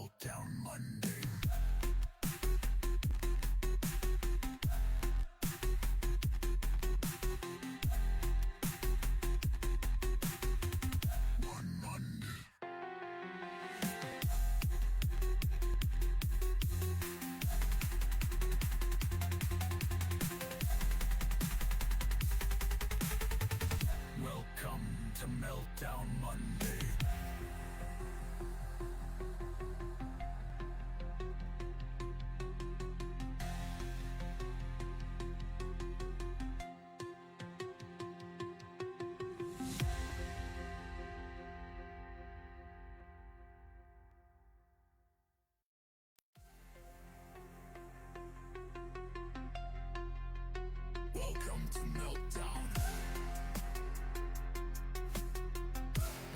Meltdown Monday. One Monday. Welcome to Meltdown Monday. Welcome to Meltdown.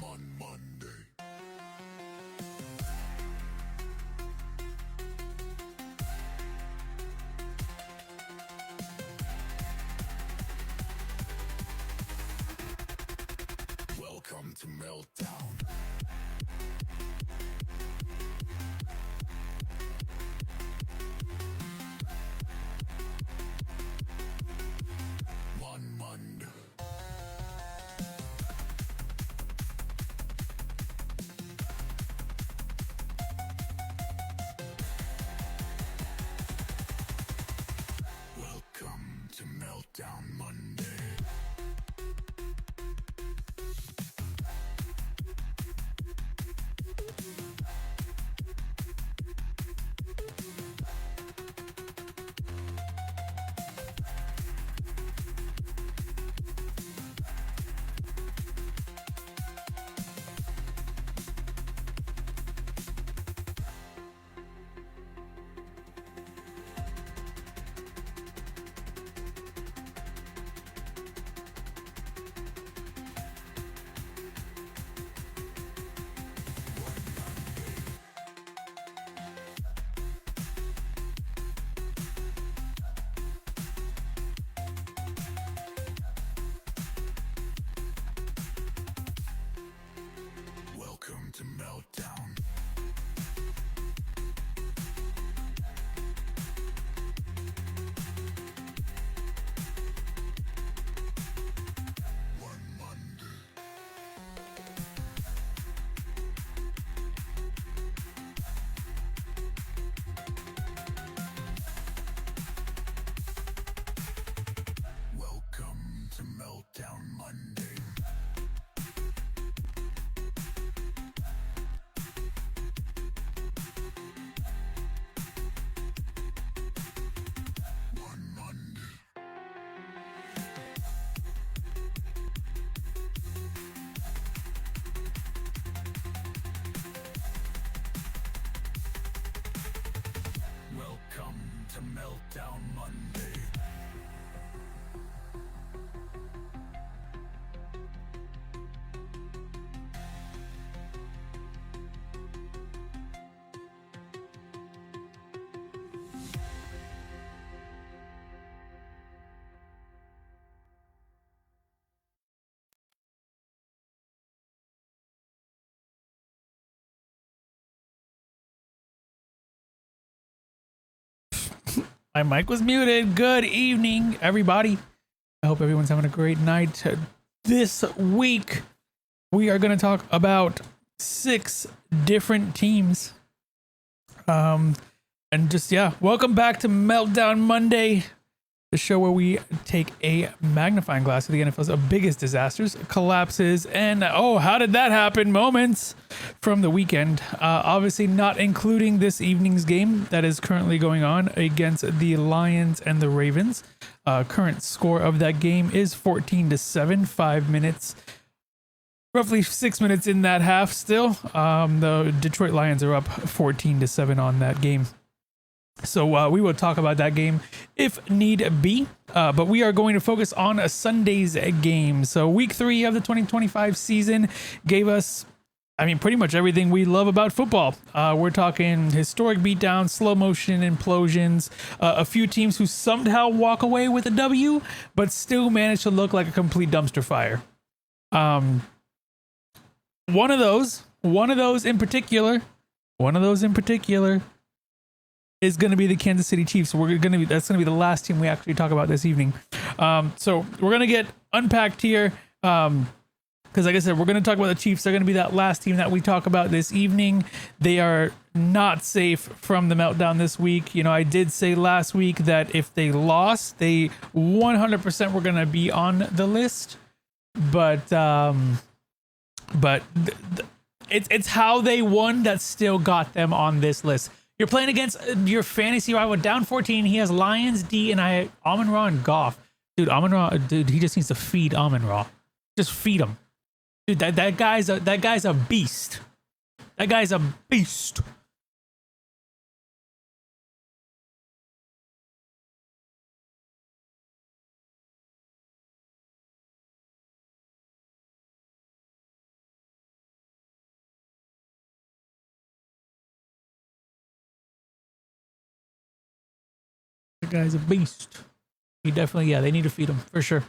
On Monday. Welcome to Meltdown. One Monday. Welcome to Meltdown Monday. Welcome to Meltdown. One Monday. Welcome to Meltdown Monday. One Monday. Welcome to Meltdown Monday. My mic was muted. Good evening, everybody. I hope everyone's having a great night. This week, we are going to talk about 6 different teams. And just, welcome back to Meltdown Monday, the show where we take a magnifying glass of the NFL's biggest disasters, collapses, and how did that happen moments from the weekend. Obviously not including this evening's game that is currently going on against the Lions and the Ravens. Current score of that game is 14-7, 5 minutes, roughly 6 minutes in that half still. The Detroit Lions are up 14-7 on that game. So we will talk about that game if need be, but we are going to focus on a Sunday's game. So week 3 of the 2025 season gave us, pretty much everything we love about football. We're talking historic beatdowns, slow motion implosions, a few teams who somehow walk away with a W, but still manage to look like a complete dumpster fire. One of those in particular one of those in particular is going to be the Kansas City Chiefs. That's going to be the last team we actually talk about this evening. So we're going to get unpacked here. Because like I said, we're going to talk about the Chiefs. They're going to be that last team that we talk about this evening. They are not safe from the meltdown this week. You know, I did say last week that if they lost, they 100% were going to be on the list. But it's how they won that still got them on this list. You're playing against your fantasy rival down 14. He has Lions, D, and I Amon-Ra and Goff. Dude, Amon-Ra, he just needs to feed Amon-Ra. Just feed him. Dude, that guy's a beast. That guy's a beast. That guy's a beast. He definitely, yeah, they need to feed him for sure.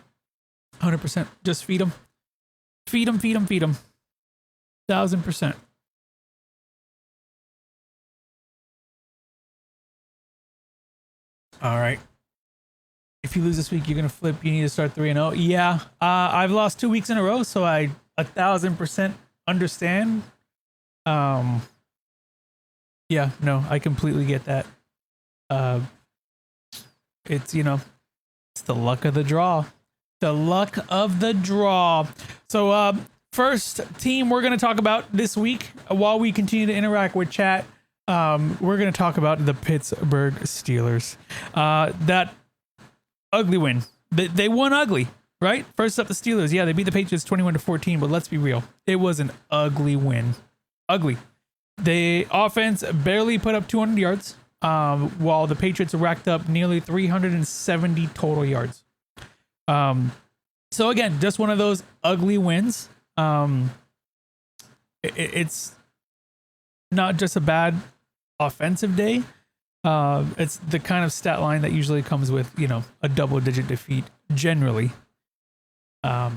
100%. Just feed him. Feed him, feed him, feed him. 1,000%. All right. If you lose this week, you're going to flip. You need to start 3-0. Yeah. I've lost 2 weeks in a row, so I 1,000% understand. Yeah, no, I completely get that. It's, you know, it's the luck of the draw. The luck of the draw. So, first team we're going to talk about this week, while we continue to interact with chat, we're going to talk about the Pittsburgh Steelers. That ugly win. They won ugly, right? First up, the Steelers. Yeah, they beat the Patriots 21-14, but let's be real. It was an ugly win. Ugly. The offense barely put up 200 yards, while the Patriots racked up nearly 370 total yards. So again, just one of those ugly wins. It's not just a bad offensive day. It's the kind of stat line that usually comes with, you know, a double-digit defeat generally.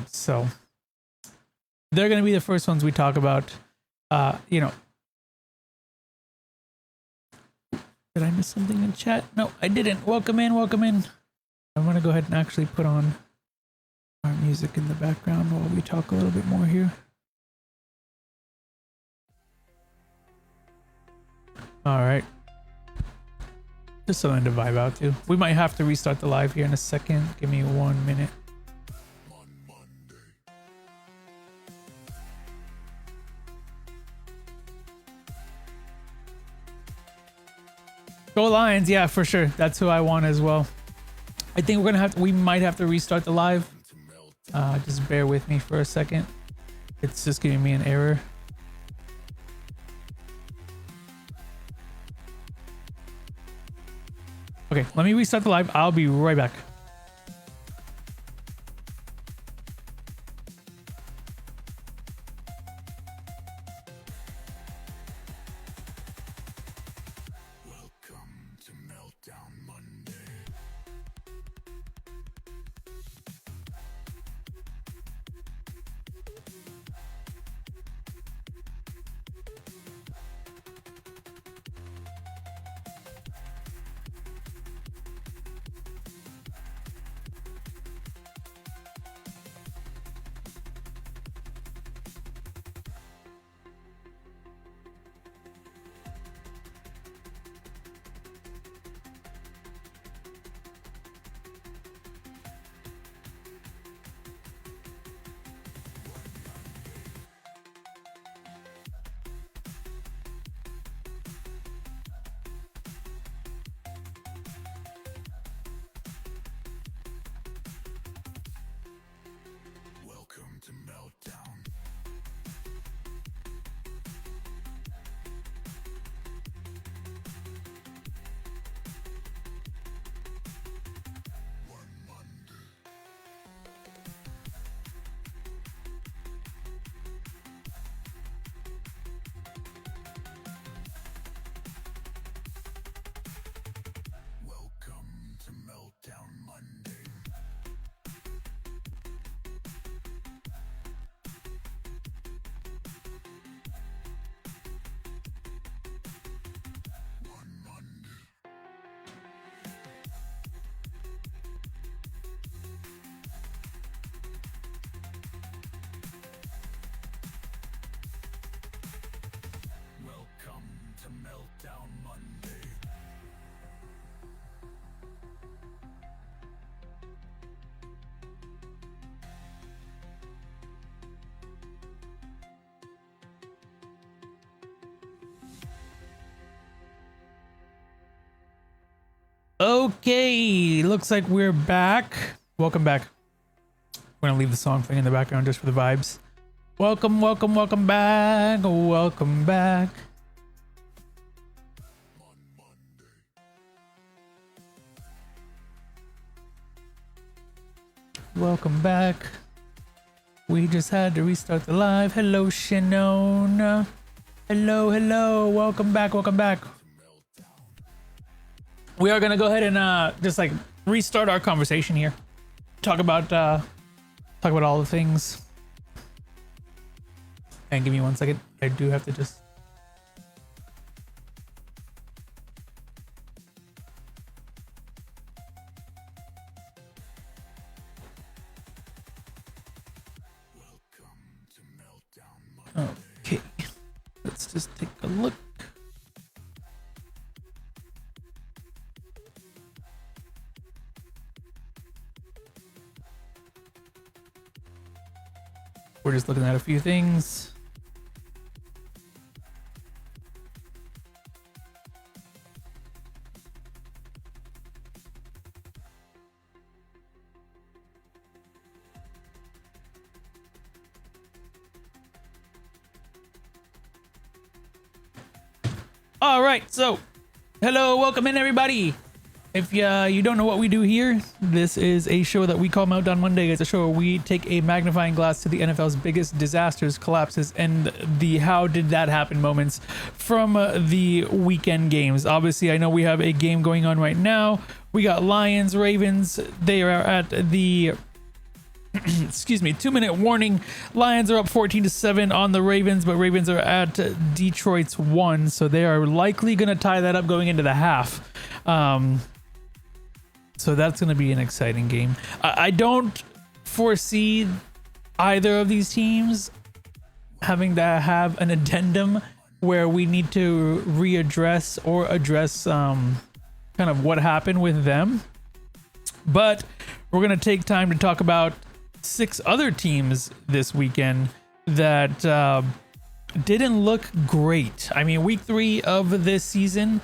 So they're going to be the first ones we talk about. You know, did I miss something in chat? No, I didn't. Welcome in, welcome in. I'm going to go ahead and actually put on our music in the background while we talk a little bit more here. All right. Just something to vibe out to. We might have to restart the live here in a second. Give me 1 minute. On Monday. Go Lions. Yeah, for sure. That's who I want as well. I think we might have to restart the live. Just bear with me for a second. It's just giving me an error. Okay, let me restart the live. I'll be right back. Welcome to Meltdown Monday. Okay, looks like we're back. Welcome back. We're gonna leave the song playing in the background just for the vibes. Welcome, welcome, welcome back. Welcome back. Welcome back. We just had to restart the live. Hello, Shannon. Hello, hello. Welcome back, welcome back. We are gonna go ahead and just like restart our conversation here. Talk about all the things. And give me 1 second. I do have to just. Welcome to Meltdown Monday. Okay. Let's just take a look. We're just looking at a few things. All right, so hello, welcome in everybody. If you don't know what we do here, this is a show that we call Meltdown Monday. It's a show where we take a magnifying glass to the NFL's biggest disasters, collapses, and the how did that happen moments from the weekend games. Obviously, I know we have a game going on right now. We got Lions, Ravens. They are at the excuse me, 2-minute warning. Lions are up 14-7 on the Ravens, but Ravens are at Detroit's 1, so they are likely going to tie that up going into the half. So that's going to be an exciting game. I don't foresee either of these teams having to have an addendum where we need to readdress or address kind of what happened with them. But we're going to take time to talk about 6 other teams this weekend that didn't look great. I mean, week 3 of this season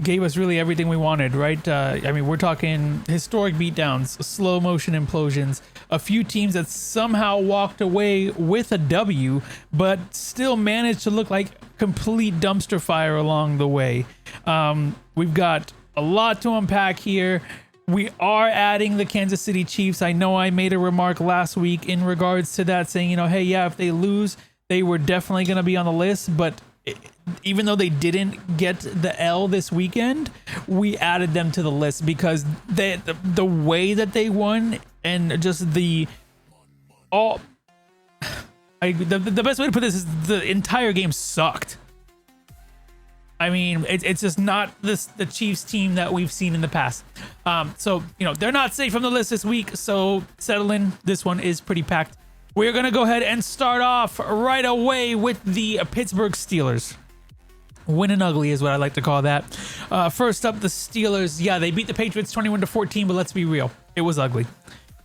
gave us really everything we wanted, right? I mean, we're talking historic beatdowns, slow motion implosions, a few teams that somehow walked away with a W, but still managed to look like complete dumpster fire along the way. We've got a lot to unpack here. We are adding the Kansas City Chiefs. I know I made a remark last week in regards to that saying, you know, hey, yeah, if they lose, they were definitely going to be on the list, but even though they didn't get the L this weekend, we added them to the list because the way that they won and just the best way to put this is the entire game sucked. I mean, it's just not the Chiefs team that we've seen in the past. So, you know, they're not safe from the list this week, so settle in. This one is pretty packed. We're going to go ahead and start off right away with the Pittsburgh Steelers. Winning ugly is what I like to call that. First up, the Steelers. Yeah, they beat the Patriots 21-14, but let's be real. It was ugly.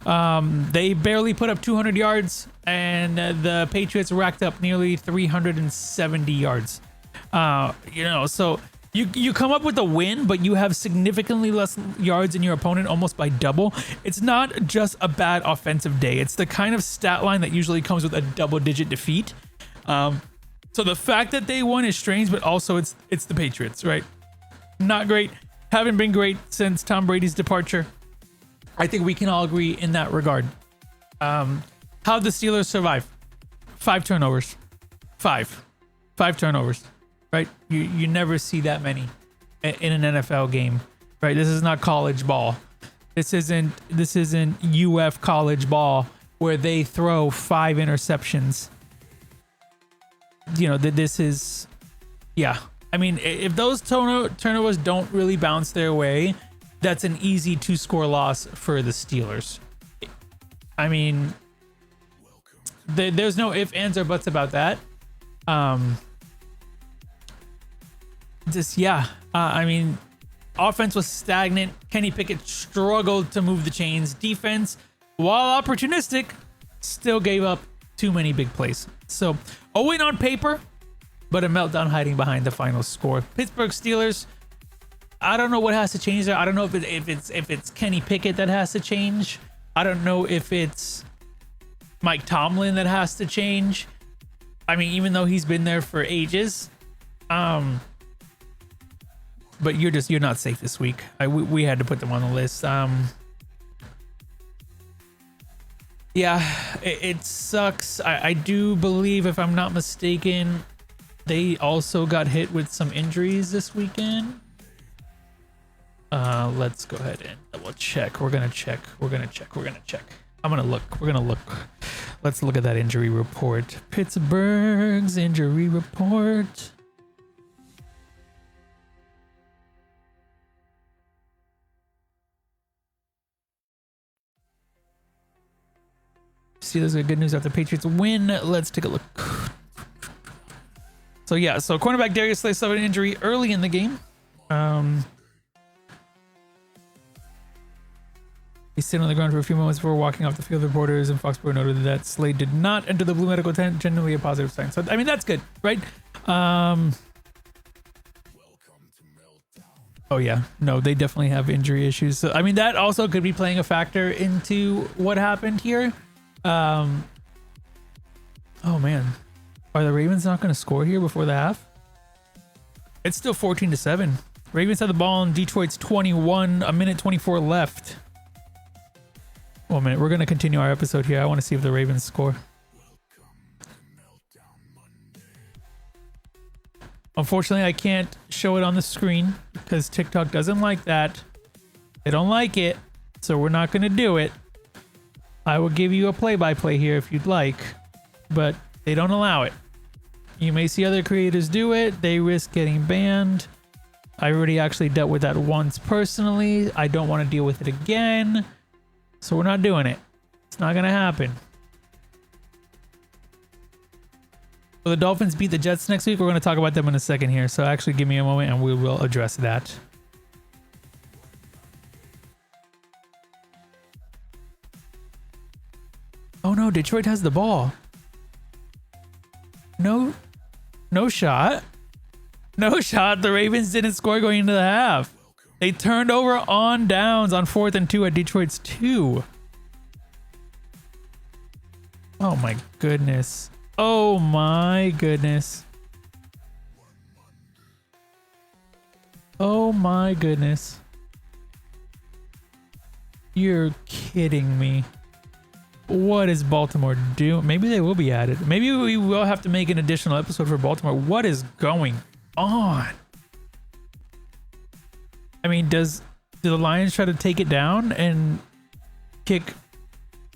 They barely put up 200 yards, and the Patriots racked up nearly 370 yards. You know, so you come up with a win, but you have significantly less yards than your opponent, almost by double. It's not just a bad offensive day. It's the kind of stat line that usually comes with a double-digit defeat. So the fact that they won is strange, but also it's the Patriots, right? Not great. Haven't been great since Tom Brady's departure. I think we can all agree in that regard. How'd the Steelers survive? 5 turnovers. 5 turnovers. Right? You never see that many in an NFL game, right? This is not college ball. This isn't UF college ball where they throw 5 interceptions. You know, this is, yeah. I mean, if those turnovers don't really bounce their way, that's an easy 2-score loss for the Steelers. I mean, there's no ifs, ands, or buts about that. I mean, offense was stagnant. Kenny Pickett struggled to move the chains. Defense, while opportunistic, still gave up too many big plays. So, a win on paper, but a meltdown hiding behind the final score. Pittsburgh Steelers, I don't know what has to change there. I don't know if it's Kenny Pickett that has to change. I don't know if it's Mike Tomlin that has to change. I mean, even though he's been there for ages, but you're not safe this week. We had to put them on the list. Yeah, it sucks. I do believe, if I'm not mistaken, they also got hit with some injuries this weekend. Let's go ahead and double check. We're gonna check. I'm gonna look. We're gonna look. Let's look at that injury report. Pittsburgh's injury report. Steelers got good news after the Patriots win. Let's take a look. So yeah, so cornerback Darius Slay suffered an injury early in the game. He stayed on the ground for a few moments before walking off the field. Reporters in Foxborough noted that Slade did not enter the blue medical tent, generally a positive sign. So I mean, that's good, right? Welcome to Meltdown. Oh yeah, no, they definitely have injury issues. So I mean, that also could be playing a factor into what happened here. Oh man, are the Ravens not going to score here before the half? It's still 14-7. Ravens had the ball in Detroit's 21, a minute 24 left. 1 minute, we're going to continue our episode here. I want to see if the Ravens score. Welcome to Meltdown Monday. Unfortunately, I can't show it on the screen because TikTok doesn't like that. They don't like it, so we're not going to do it. I will give you a play-by-play here if you'd like, but they don't allow it. You may see other creators do it. They risk getting banned. I already actually dealt with that once personally. I don't want to deal with it again, so we're not doing it. It's not going to happen. Will the Dolphins beat the Jets next week? We're going to talk about them in a second here, so actually give me a moment and we will address that. Oh no, Detroit has the ball. No shot. No shot. The Ravens didn't score going into the half. They turned over on downs on 4th and 2 at Detroit's 2. Oh my goodness. Oh my goodness. Oh my goodness. You're kidding me. What is Baltimore doing? Maybe they will be added. Maybe we will have to make an additional episode for Baltimore. What is going on? I mean, do the Lions try to take it down and kick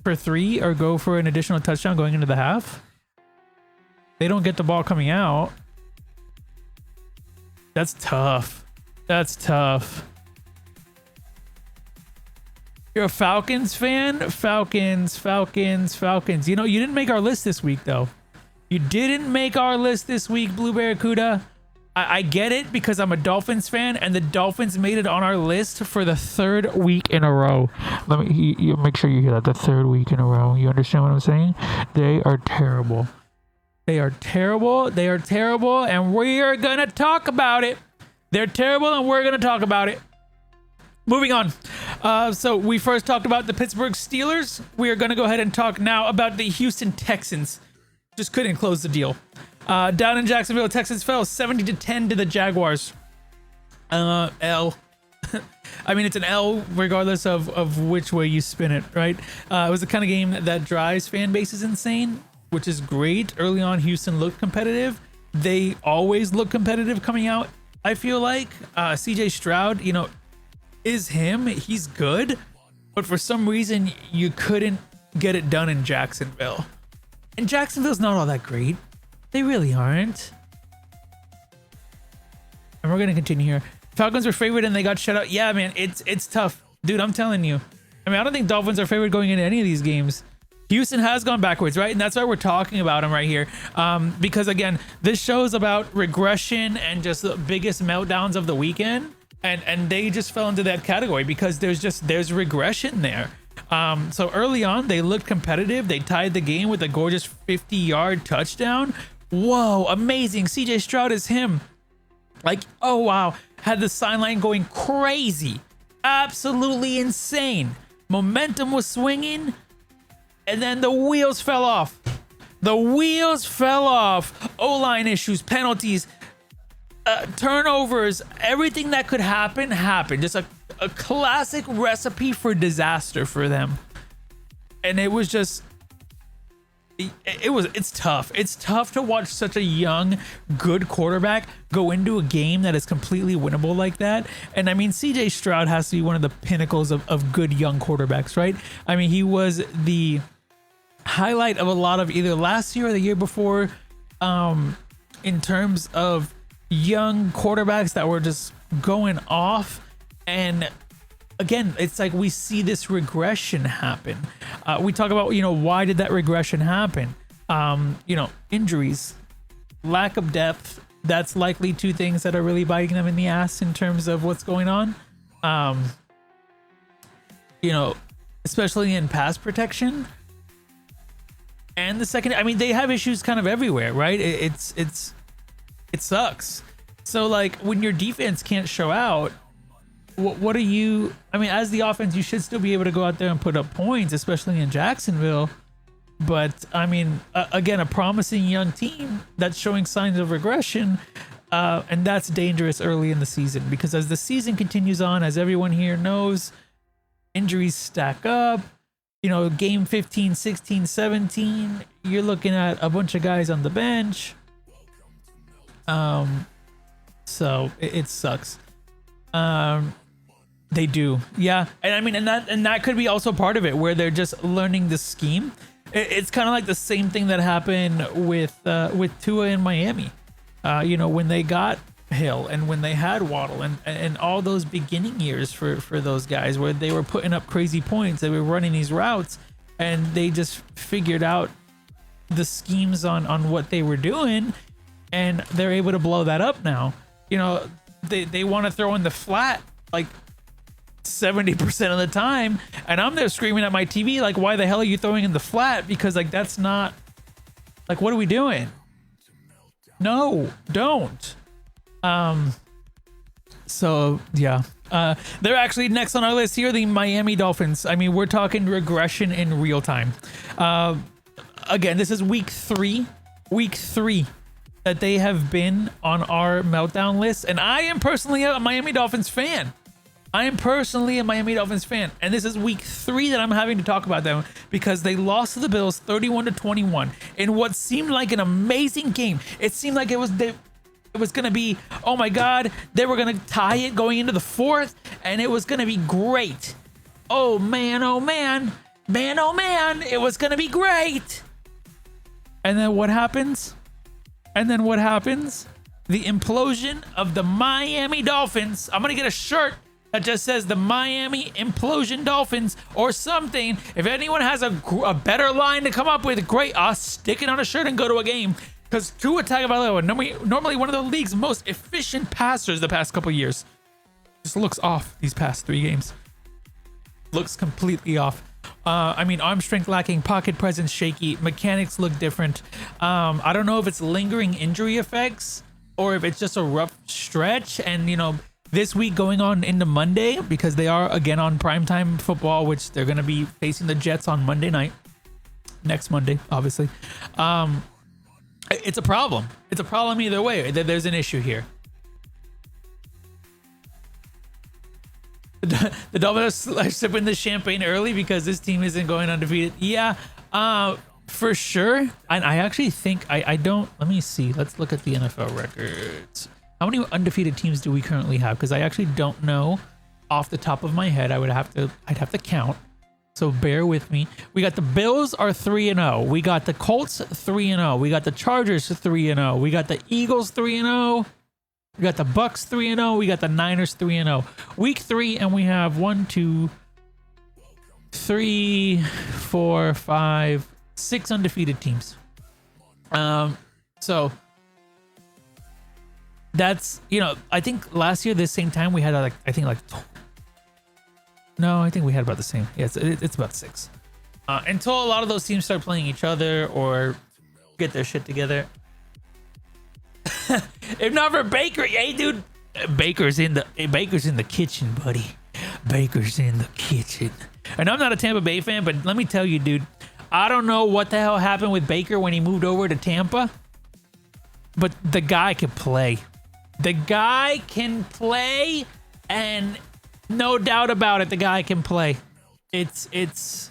for 3 or go for an additional touchdown going into the half? They don't get the ball coming out. That's tough. That's tough. You're a Falcons fan? Falcons. You know, you didn't make our list this week, though. You didn't make our list this week, Blue Barracuda. I get it because I'm a Dolphins fan, and the Dolphins made it on our list for the 3rd week in a row. Let me you make sure you hear that. The 3rd week in a row. You understand what I'm saying? They are terrible. They are terrible. They are terrible, and we are going to talk about it. They're terrible, and we're going to talk about it. Moving on. So we first talked about the Pittsburgh Steelers. We are going to go ahead and talk now about the Houston Texans. Just couldn't close the deal. Down in Jacksonville, Texans fell 70-10 to the Jaguars. L. I mean, it's an L regardless of which way you spin it, right? It was the kind of game that drives fan bases insane, which is great. Early on, Houston looked competitive. They always look competitive coming out, I feel like. CJ Stroud, you know, is him. He's good. But for some reason, you couldn't get it done in Jacksonville. And Jacksonville's not all that great. They really aren't. And we're going to continue here. Falcons were favored and they got shut out. Yeah, man, it's tough. Dude, I'm telling you. I mean, I don't think Dolphins are favored going into any of these games. Houston has gone backwards, right? And that's why we're talking about them right here. Because, again, this show is about regression and just the biggest meltdowns of the weekend. And they just fell into that category because there's regression there. So early on, they looked competitive. They tied the game with a gorgeous 50-yard touchdown. Whoa, amazing. CJ Stroud is him. Like, oh, wow. had the sideline going crazy, absolutely insane. Momentum was swinging, and then the wheels fell off. The wheels fell off. O-line issues, penalties, turnovers, everything that could happen happened. Just a classic recipe for disaster for them. And it was just, it's tough. It's tough to watch such a young, good quarterback go into a game that is completely winnable like that. And I mean, CJ Stroud has to be one of the pinnacles of good young quarterbacks, right? I mean, he was the highlight of a lot of either last year or the year before, in terms of young quarterbacks that were just going off. And again, it's like we see this regression happen. We talk about, why did that regression happen? Injuries, lack of depth. That's likely two things that are really biting them in the ass in terms of what's going on. Especially in pass protection. And the second, I mean, they have issues kind of everywhere, right? It sucks. So like when your defense can't show out, what are you? I mean, as the offense, you should still be able to go out there and put up points, especially in Jacksonville. But I mean, again, a promising young team that's showing signs of regression, and that's dangerous early in the season, because as the season continues on, as everyone here knows, injuries stack up. Game 15, 16, 17, you're looking at a bunch of guys on the bench. So it sucks. They do. Yeah. And I mean, and that could be also part of it, where they're just learning the scheme. It's kind of like the same thing that happened with Tua in Miami. When they got Hill and when they had Waddle and all those beginning years for those guys, where they were putting up crazy points, they were running these routes, and they just figured out the schemes on what they were doing, and they're able to blow that up now. They want to throw in the flat like 70% of the time, and I'm there screaming at my TV like, why the hell are you throwing in the flat? Because like, that's not, like, what are we doing? No, don't. So yeah, they're actually next on our list here, the Miami Dolphins. I mean, we're talking regression in real time. Again, this is week three that they have been on our meltdown list. And I am personally a Miami Dolphins fan. And this is week 3 that I'm having to talk about them, because they lost to the Bills 31-21 in what seemed like an amazing game. It seemed like it was going to be, oh my God, they were going to tie it going into the 4th, and it was going to be great. Oh man, it was going to be great. And then what happens? The implosion of the Miami Dolphins. I'm going to get a shirt that just says the Miami Implosion Dolphins or something. If anyone has a better line to come up with, great. I'll stick it on a shirt and go to a game. Because Tua Tagovailoa, normally one of the league's most efficient passers the past couple years, just looks off these past 3 games. Looks completely off. I mean, arm strength lacking, pocket presence shaky, mechanics look different. I don't know if it's lingering injury effects or if it's just a rough stretch. And, this week going on into Monday, because they are again on primetime football, which they're going to be facing the Jets on Monday night. Next Monday, obviously. It's a problem. It's a problem either way. There's an issue here. The Dolphins are sipping the champagne early because this team isn't going undefeated. Yeah, for sure. And I actually think I don't. Let me see. Let's look at the NFL records. How many undefeated teams do we currently have? Because I actually don't know off the top of my head. I'd have to count. So bear with me. We got the Bills are 3-0. We got the Colts 3-0. We got the Chargers 3-0. We got the Eagles 3-0. We got the Bucks 3-0. We got the Niners 3-0. Week 3, and we have 1, 2, 3, 4, 5, 6 undefeated teams. So that's, I think last year this same time we had I think we had about the same. Yeah, it's about 6. Until a lot of those teams start playing each other or get their shit together. If not for Baker, hey dude, Baker's in the kitchen, buddy. Baker's in the kitchen. And I'm not a Tampa Bay fan, but let me tell you, dude, I don't know what the hell happened with Baker when he moved over to Tampa, but the guy can play. The guy can play, and no doubt about it, the guy can play. It's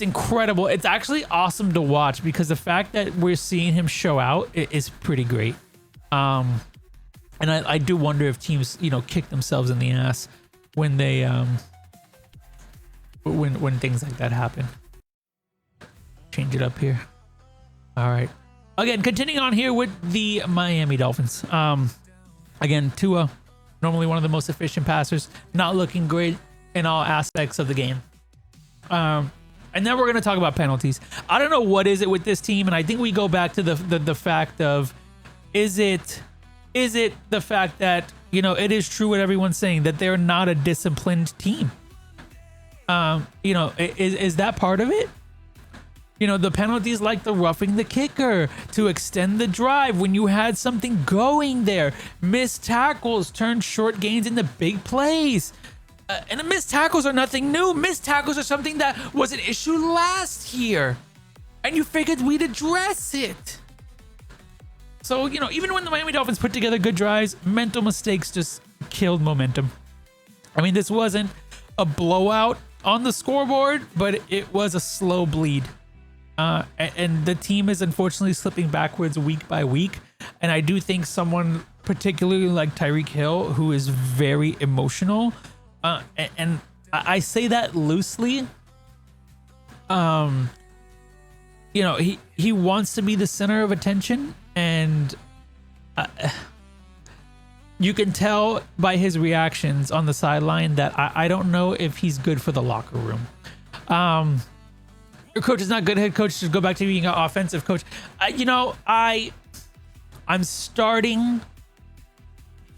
incredible. It's actually awesome to watch because the fact that we're seeing him show out is pretty great. And I do wonder if teams, kick themselves in the ass when they when things like that happen. Change it up here. All right. Again, continuing on here with the Miami Dolphins. Again, Tua, normally one of the most efficient passers, not looking great in all aspects of the game. And then we're going to talk about penalties. I don't know what is it with this team, and I think we go back to the fact of, is it the fact that, it is true what everyone's saying, that they're not a disciplined team? Is that part of it? The penalties like the roughing the kicker to extend the drive when you had something going there. Missed tackles turned short gains into big plays. And the missed tackles are nothing new. Missed tackles are something that was an issue last year. And you figured we'd address it. So, even when the Miami Dolphins put together good drives, mental mistakes just killed momentum. I mean, this wasn't a blowout on the scoreboard, but it was a slow bleed. And the team is unfortunately slipping backwards week by week. And I do think someone particularly like Tyreek Hill, who is very emotional, and I say that loosely. He wants to be the center of attention, and you can tell by his reactions on the sideline that I don't know if he's good for the locker room. Your coach is not good head coach. Just go back to being an offensive coach. I'm starting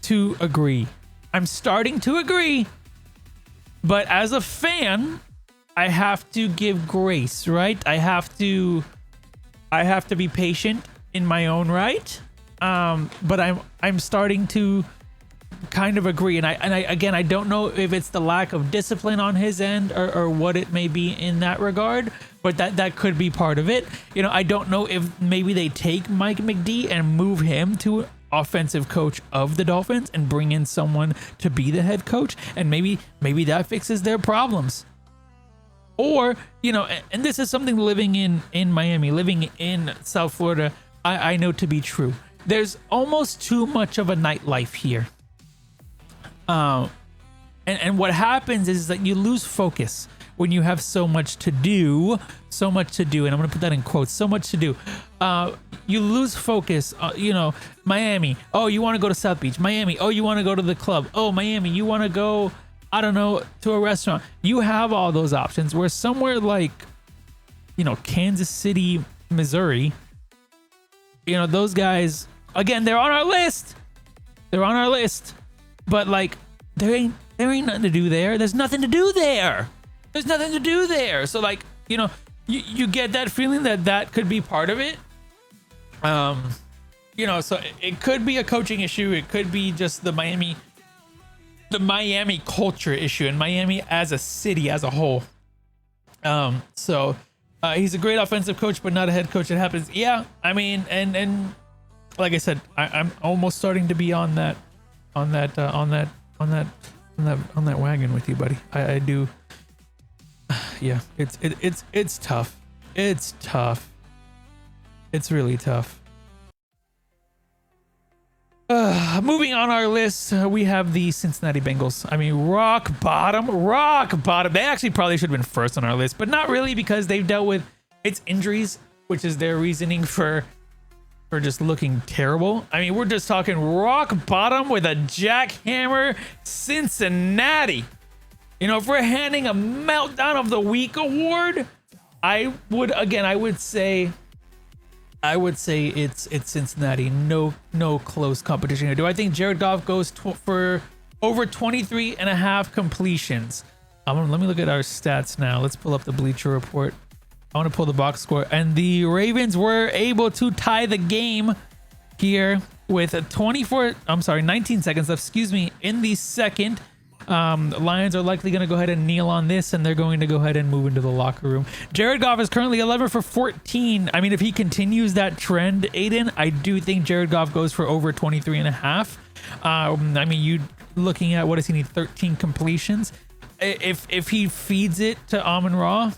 to agree. But as a fan, I have to give grace, right? I have to be patient in my own right. But I'm starting to kind of agree, and I don't know if it's the lack of discipline on his end or what it may be in that regard, but that could be part of it. I don't know if maybe they take Mike McD and move him to offensive coach of the Dolphins and bring in someone to be the head coach, and maybe that fixes their problems. Or, and this is something living in Miami, living in South Florida, I know to be true. There's almost too much of a nightlife here. And what happens is that you lose focus when you have so much to do, and I'm going to put that in quotes, so much to do. You lose focus, Miami, oh, you want to go to South Beach. Miami, oh, you want to go to the club. Oh, Miami, you want to go, I don't know, to a restaurant. You have all those options, where somewhere like, Kansas City, Missouri, those guys, again, they're on our list. But like, there ain't nothing to do there. There's nothing to do there. So like, you get that feeling that could be part of it. So it could be a coaching issue. It could be just the Miami culture issue, and Miami as a city as a whole. He's a great offensive coach, but not a head coach. It happens. Yeah. I mean, and like I said, I'm almost starting to be on that wagon with you, buddy. I do. Yeah, it's tough. It's really tough. Moving on our list, we have the Cincinnati Bengals. I mean, rock bottom. They actually probably should have been first on our list, but not really, because they've dealt with its injuries, which is their reasoning for just looking terrible. I mean, we're just talking rock bottom with a jackhammer Cincinnati. If we're handing a Meltdown of the Week award, I would say it's Cincinnati. No close competition here. Do I think Jared Goff goes for over 23 and a half completions? Let me look at our stats now. Let's pull up the Bleacher Report. I want to pull the box score, and the Ravens were able to tie the game here with 19 seconds left, excuse me, in the second. Lions are likely going to go ahead and kneel on this, and they're going to go ahead and move into the locker room. Jared Goff is currently 11 for 14. I mean, if he continues that trend, Aiden, I do think Jared Goff goes for over 23 and a half. I mean, you looking at, what does he need? 13 completions. If he feeds it to Amon-Ra,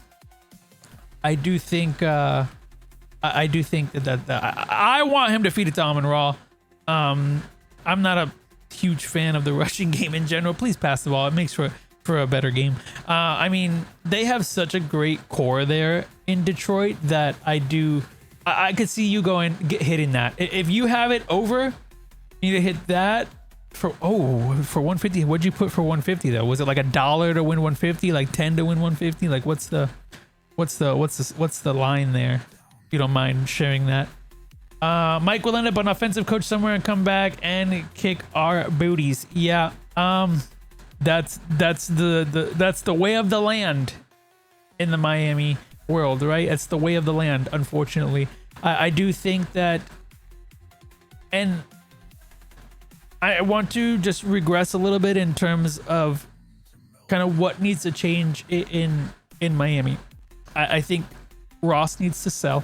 I do think I want him to feed it to Amon-Ra. I'm not a huge fan of the rushing game in general. Please pass the ball. It makes for a better game. I mean, they have such a great core there in Detroit that I could see you hitting that. If you have it over, you need to hit that for 150. What'd you put for 150 though? Was it like $1 to win 150, like 10 to win 150? Like what's the line there? If you don't mind sharing that. Mike will end up an offensive coach somewhere and come back and kick our booties. Yeah. That's the way of the land in the Miami world, right? It's the way of the land, unfortunately. I do think that, and I want to just regress a little bit in terms of kind of what needs to change in Miami. I think Ross needs to sell.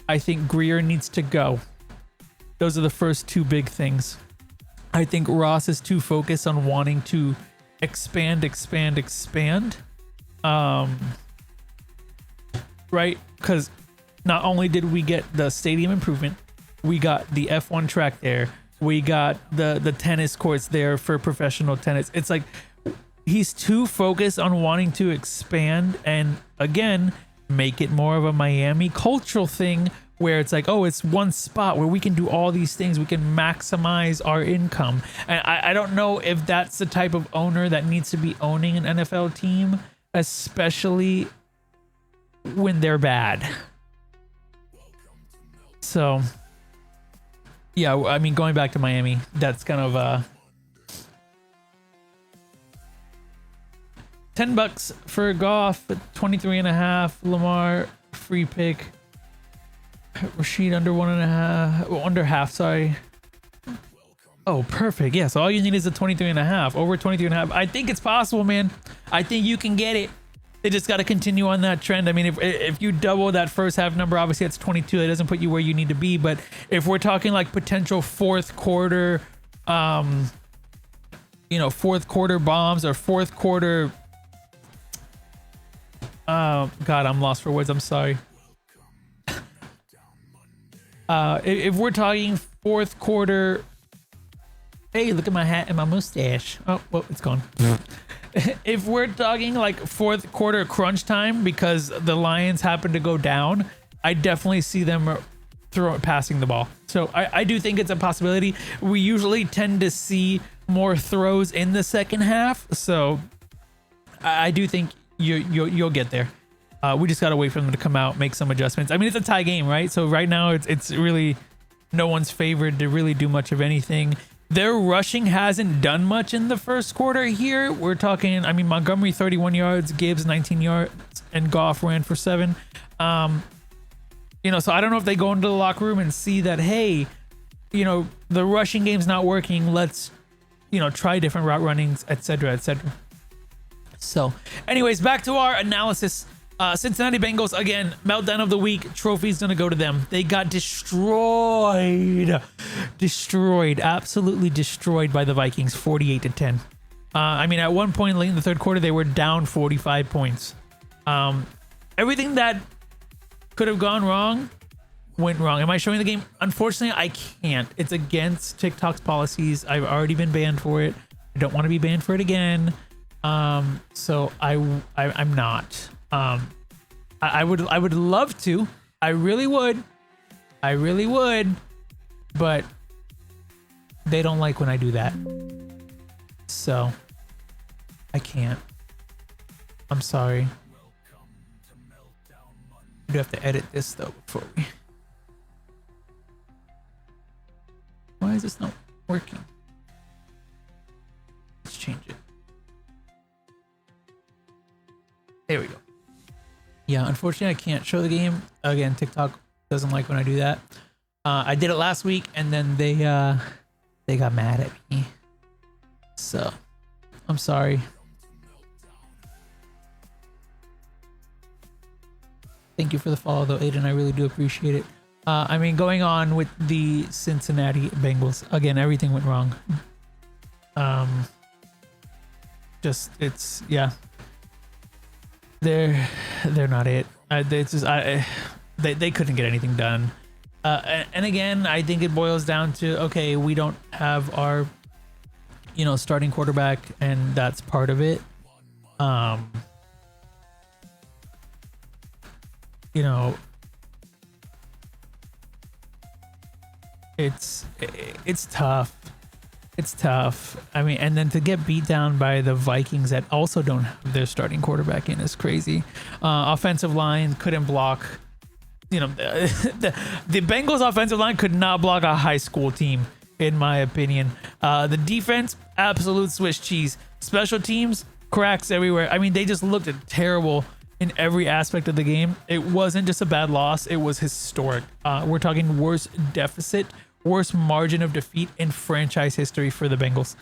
I think Greer needs to go. Those are the first two big things. I think Ross is too focused on wanting to expand. Right? Because not only did we get the stadium improvement, we got the F1 track there. We got the tennis courts there for professional tennis. It's like he's too focused on wanting to expand and, again, make it more of a Miami cultural thing where it's like, oh, it's one spot where we can do all these things. We can maximize our income. And I don't know if that's the type of owner that needs to be owning an NFL team, especially when they're bad. So, yeah, I mean, going back to Miami, that's kind of $10 for Goff, 23 and a half. Lamar, free pick. Rashid under half, sorry. Oh, perfect. Yeah, so all you need is a 23 and a half, over 23 and a half. I think it's possible, man. I think you can get it. They just got to continue on that trend. I mean, if you double that first half number, obviously that's 22. That doesn't put you where you need to be. But if we're talking like potential fourth quarter bombs or fourth quarter. God, I'm lost for words. I'm sorry. If we're talking fourth quarter, hey, look at my hat and my mustache. Oh, well, it's gone. If we're talking like fourth quarter crunch time because the Lions happen to go down, I definitely see them passing the ball. So I do think it's a possibility. We usually tend to see more throws in the second half, so I do think you'll get there. We just gotta wait for them to come out, make some adjustments. I mean, it's a tie game, right? So right now it's really no one's favored to really do much of anything. Their rushing hasn't done much in the first quarter here. We're talking, I mean, Montgomery 31 yards, Gibbs 19 yards, and Goff ran for 7. So I don't know if they go into the locker room and see that, hey, the rushing game's not working. Let's, try different route runnings, etc., etc. So, anyways, back to our analysis. Cincinnati Bengals, again, meltdown of the week. Trophy's gonna go to them. They got destroyed, absolutely destroyed by the Vikings, 48-10. I mean, at one point late in the third quarter, they were down 45 points. Everything that could have gone wrong went wrong. Am I showing the game? Unfortunately, I can't. It's against TikTok's policies. I've already been banned for it. I don't want to be banned for it again. So I'm not. I would love to. I really would, but they don't like when I do that. So I can't. I'm sorry. I do have to edit this though before we. Why is this not working? Let's change it. There we go. Yeah, unfortunately, I can't show the game. Again, TikTok doesn't like when I do that. I did it last week, and then they got mad at me. So I'm sorry. Thank you for the follow, though, Aiden. I really do appreciate it. I mean, going on with the Cincinnati Bengals again, everything went wrong. Just it's yeah. They're not it. They couldn't get anything done. And again, I think it boils down to, okay, we don't have our, starting quarterback, and that's part of it. It's tough. It's tough. I mean, and then to get beat down by the Vikings that also don't have their starting quarterback in is crazy. Offensive line couldn't block. The Bengals offensive line could not block a high school team, in my opinion. The defense, absolute Swiss cheese. Special teams, cracks everywhere. I mean, they just looked terrible in every aspect of the game. It wasn't just a bad loss. It was historic. We're talking worst deficit, worst margin of defeat in franchise history for the Bengals.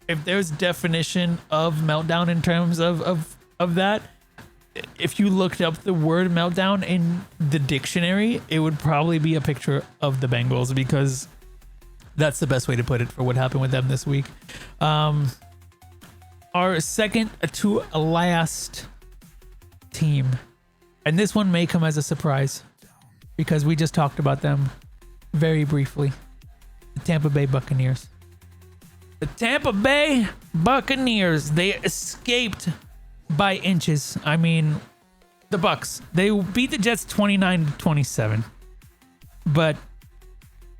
If there's definition of meltdown in terms of that, if you looked up the word meltdown in the dictionary, it would probably be a picture of the Bengals, because that's the best way to put it for what happened with them this week. Our second to last team, and this one may come as a surprise because we just talked about them very briefly. The Tampa Bay Buccaneers. The Tampa Bay Buccaneers, they escaped by inches. I mean, the Bucks, they beat the Jets 29-27, but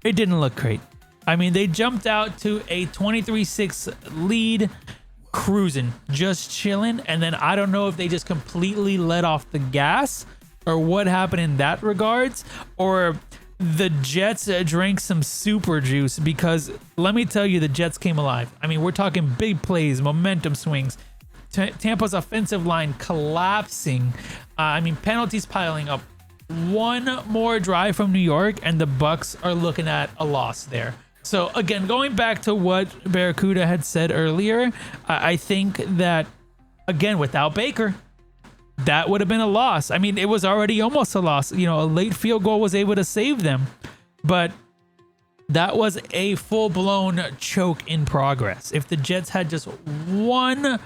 it didn't look great. I mean, they jumped out to a 23-6 lead, cruising, just chilling, and then I don't know if they just completely let off the gas or what happened in that regards, or the Jets drank some super juice, because let me tell you, the Jets came alive. I mean, we're talking big plays, momentum swings, Tampa's offensive line collapsing. Penalties piling up. One more drive from New York, and the Bucks are looking at a loss there. So again, going back to what Barracuda had said earlier, I think that, again, without Baker, that would have been a loss. I mean, it was already almost a loss. A late field goal was able to save them, but that was a full-blown choke in progress. If the Jets had just one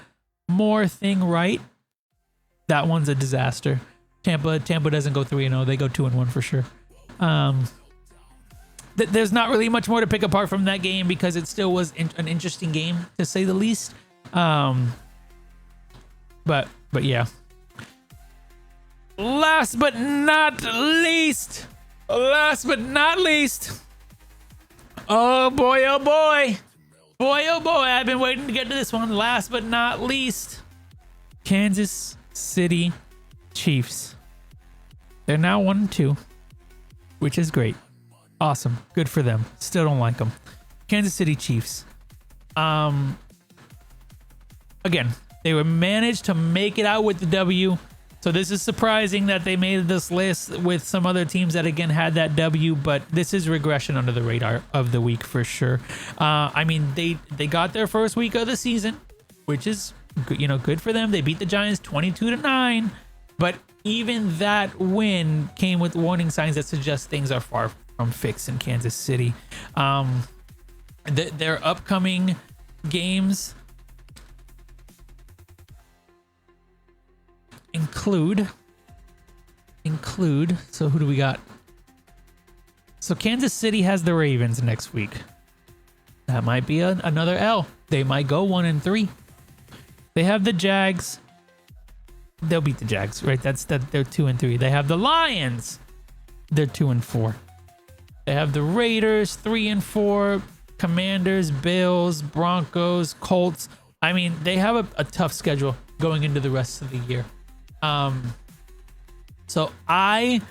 more thing right, that one's a disaster. Tampa doesn't go 3-0. They go 2-1 for sure. There's not really much more to pick apart from that game, because it still was an interesting game, to say the least. But yeah. Last but not least. Oh boy. I've been waiting to get to this one. Last but not least, Kansas City Chiefs. They're now 1-2, which is great. Awesome. Good for them. Still don't like them. Kansas City Chiefs. Again, they were managed to make it out with the W. So this is surprising that they made this list with some other teams that again had that W, but this is regression under the radar of the week for sure. They got their first week of the season, which is good for them. They beat the Giants 22-9, but even that win came with warning signs that suggest things are far from fixed in Kansas City. Their upcoming games include, so who do we got? So Kansas City has the Ravens next week. That might be another L. They might go 1-3. They have the Jags. They'll beat the Jags, right? They're 2-3. They have the Lions. They're 2-4. They have the Raiders 3-4. Commanders, Bills, Broncos, Colts. I mean, they have a tough schedule going into the rest of the year. So I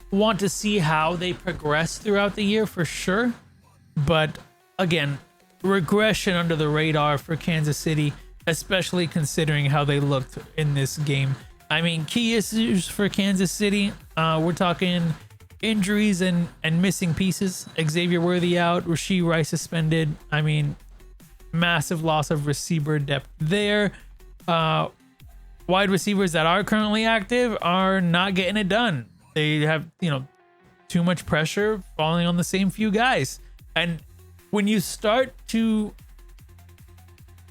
want to see how they progress throughout the year for sure. But again, regression under the radar for Kansas City, especially considering how they looked in this game. I mean, key issues for Kansas City, we're talking injuries and missing pieces. Xavier Worthy out, Rasheed Rice suspended. I mean, massive loss of receiver depth there. Wide receivers that are currently active are not getting it done. They have, too much pressure falling on the same few guys. And when you start to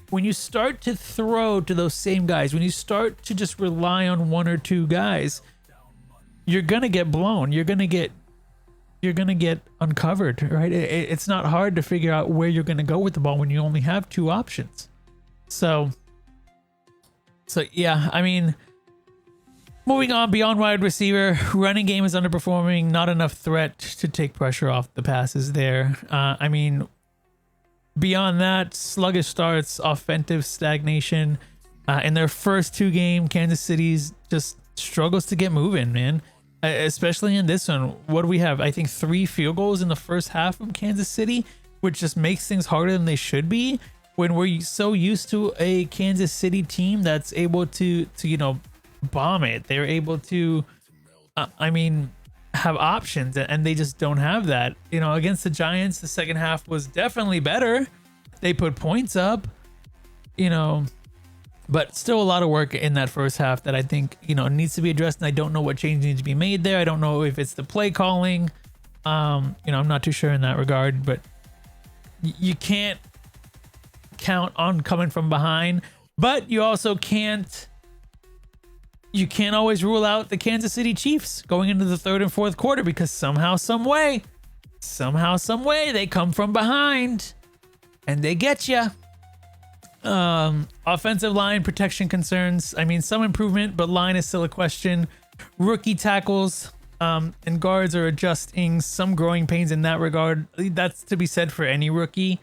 throw to those same guys, when you start to just rely on one or two guys, you're gonna get blown. You're gonna get uncovered, right? It's not hard to figure out where you're gonna go with the ball when you only have two options. So yeah, I mean, moving on beyond wide receiver, running game is underperforming. Not enough threat to take pressure off the passes there. I mean, beyond that, sluggish starts, offensive stagnation. In their first two games, Kansas City's just struggles to get moving, man. Especially in this one. What do we have? I think 3 field goals in the first half from Kansas City, which just makes things harder than they should be when we're so used to a Kansas City team that's able to bomb it. They're able to, have options, and they just don't have that. Against the Giants, the second half was definitely better. They put points up, but still a lot of work in that first half that I think, needs to be addressed. And I don't know what change needs to be made there. I don't know if it's the play calling. I'm not too sure in that regard, but you can't count on coming from behind, but you also can't always rule out the Kansas City Chiefs going into the third and fourth quarter, because somehow, some way, they come from behind and they get you. Offensive line protection concerns. I mean, some improvement, but line is still a question. Rookie tackles and guards are adjusting, some growing pains in that regard. That's to be said for any rookie.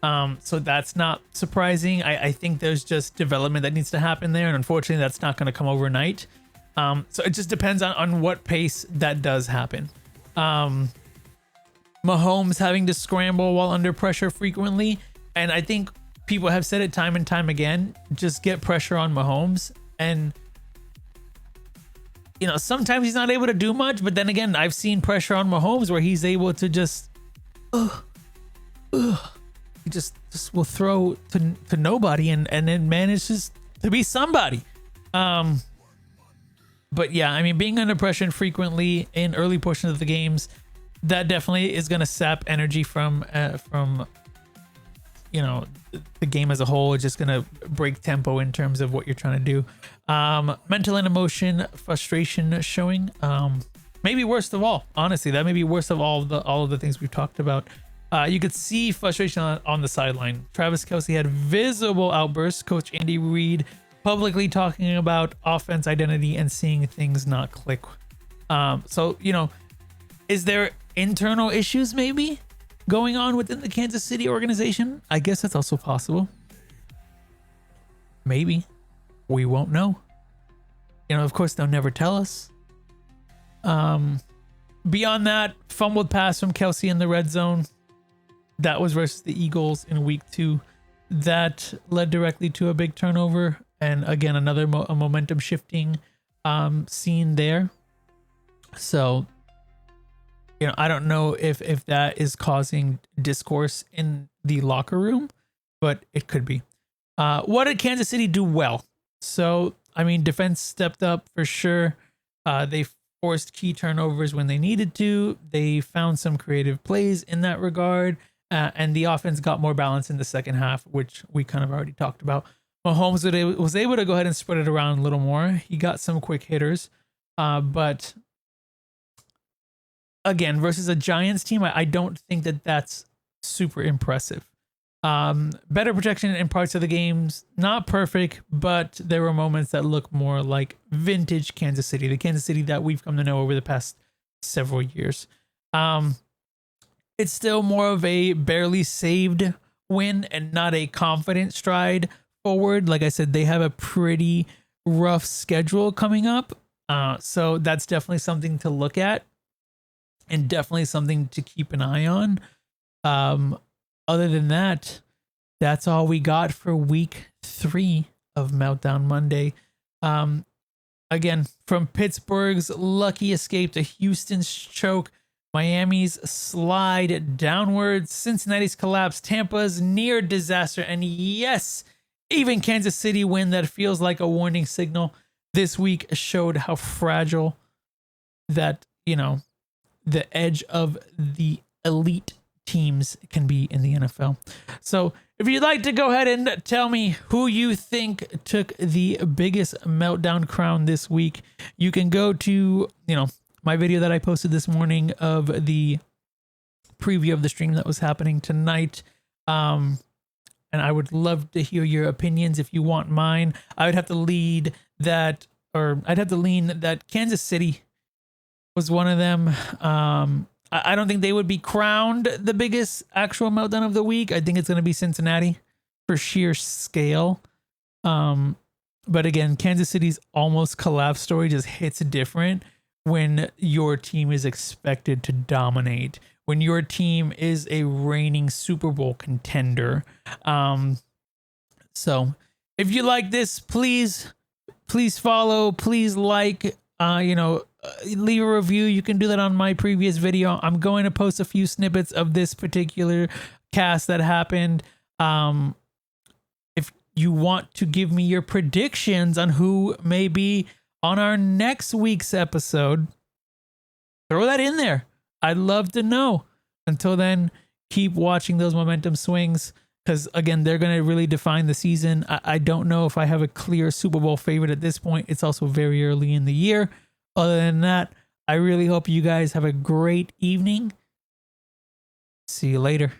So that's not surprising. I think there's just development that needs to happen there, and unfortunately that's not going to come overnight. So it just depends on what pace that does happen. Mahomes having to scramble while under pressure frequently, and I think people have said it time and time again, just get pressure on Mahomes. And sometimes he's not able to do much, but then again, I've seen pressure on Mahomes where he's able to just he just will throw to nobody and then manages to be somebody. But yeah, I mean, being under pressure frequently in early portions of the games, that definitely is going to sap energy from the game as a whole. It's just going to break tempo in terms of what you're trying to do. Mental and emotion frustration showing. Maybe worst of all, honestly, that may be worst of all of the things we've talked about. You could see frustration on the sideline. Travis Kelce had visible outbursts. Coach Andy Reid publicly talking about offense identity and seeing things not click. So, is there internal issues maybe going on within the Kansas City organization? I guess that's also possible. Maybe. We won't know. Of course, they'll never tell us. Beyond that, fumbled pass from Kelce in the red zone. That was versus the Eagles in week 2. That led directly to a big turnover. And again, another momentum shifting scene there. So, I don't know if that is causing discourse in the locker room, but it could be. What did Kansas City do well? So, I mean, defense stepped up for sure. They forced key turnovers when they needed to. They found some creative plays in that regard. And the offense got more balance in the second half, which we kind of already talked about. Mahomes was able to go ahead and spread it around a little more. He got some quick hitters. But again, versus a Giants team, I don't think that that's super impressive. Better protection in parts of the games. Not perfect, but there were moments that look more like vintage Kansas City, the Kansas City that we've come to know over the past several years. It's still more of a barely saved win and not a confident stride forward. Like I said, they have a pretty rough schedule coming up. So that's definitely something to look at and definitely something to keep an eye on. Other than that, that's all we got for week 3 of Meltdown Monday. again, from Pittsburgh's lucky escape to Houston's choke, Miami's slide downwards, Cincinnati's collapse, Tampa's near disaster, and yes, even Kansas City win that feels like a warning signal this week showed how fragile that, the edge of the elite teams can be in the NFL. So if you'd like to go ahead and tell me who you think took the biggest meltdown crown this week, you can go to, my video that I posted this morning of the preview of the stream that was happening tonight. And I would love to hear your opinions. If you want mine, I would have to lean that Kansas City was one of them. I don't think they would be crowned the biggest actual meltdown of the week. I think it's going to be Cincinnati for sheer scale. But again, Kansas City's almost collapse story just hits different when your team is expected to dominate, when your team is a reigning Super Bowl contender. So if you like this, please follow, please like, leave a review. You can do that on my previous video. I'm going to post a few snippets of this particular cast that happened. If you want to give me your predictions on who may be on our next week's episode, throw that in there. I'd love to know. Until then, keep watching those momentum swings, because again, they're going to really define the season. I don't know if I have a clear Super Bowl favorite at this point. It's also very early in the year. Other than that, I really hope you guys have a great evening. See you later.